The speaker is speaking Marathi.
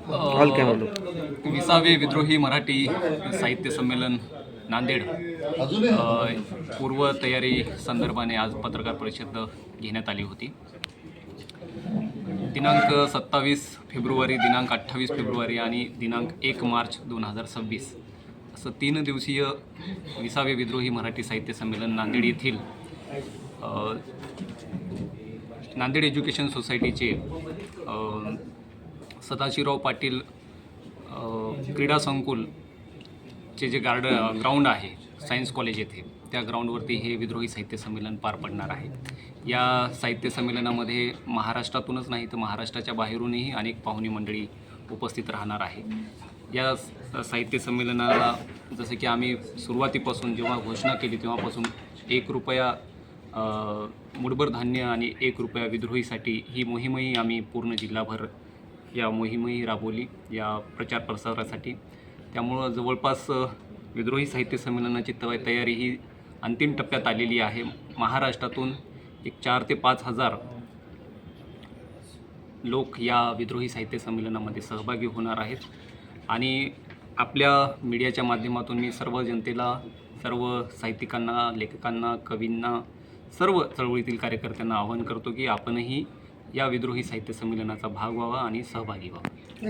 विसावे विद्रोही मराठी साहित्य संमेलन नांदेड पूर्व तयारी संदर्भाने आज पत्रकार परिषद घेण्यात आली होती. दिनांक 27 फेब्रुवारी, दिनांक 28 फेब्रुवारी आणि दिनांक 1 मार्च 2026 असं 3 दिवसीय विसावे विद्रोही मराठी साहित्य संमेलन नांदेड येथील नांदेड एज्युकेशन सोसायटीचे सदाशिवराव पाटील क्रीडा संकुलचे जे ग्राउंड आहे सायन्स कॉलेज येथे, त्या ग्राउंडवरती हे विद्रोही साहित्य संमेलन पार पडणार आहे. या साहित्य संमेलनामध्ये महाराष्ट्रातूनच नाही तर महाराष्ट्राच्या बाहेरूनही अनेक पाहुणी मंडळी उपस्थित राहणार आहे. या साहित्य संमेलनाला जसं की आम्ही सुरुवातीपासून जेव्हा घोषणा केली तेव्हापासून 1 रुपया मुठभर धान्य आणि 1 रुपया विद्रोहीसाठी ही मोहीमही आम्ही पूर्ण जिल्हाभर या मोहीमही राबवली या प्रचार प्रसारासाठी. त्यामुळं जवळपास विद्रोही साहित्य संमेलनाची तयारी ही अंतिम टप्प्यात आलेली आहे. महाराष्ट्रातून एक 4,000 ते 5,000 लोक या विद्रोही साहित्य संमेलनामध्ये सहभागी होणार आहेत. आणि आपल्या मीडियाच्या माध्यमातून मी सर्व जनतेला, सर्व साहित्यिकांना, लेखकांना, कवींना, सर्व चळवळीतील कार्यकर्त्यांना आवाहन करतो की आपणही या विद्रोही साहित्य संमेलनाचा भाग व्हावा आणि सहभागी व्हावा.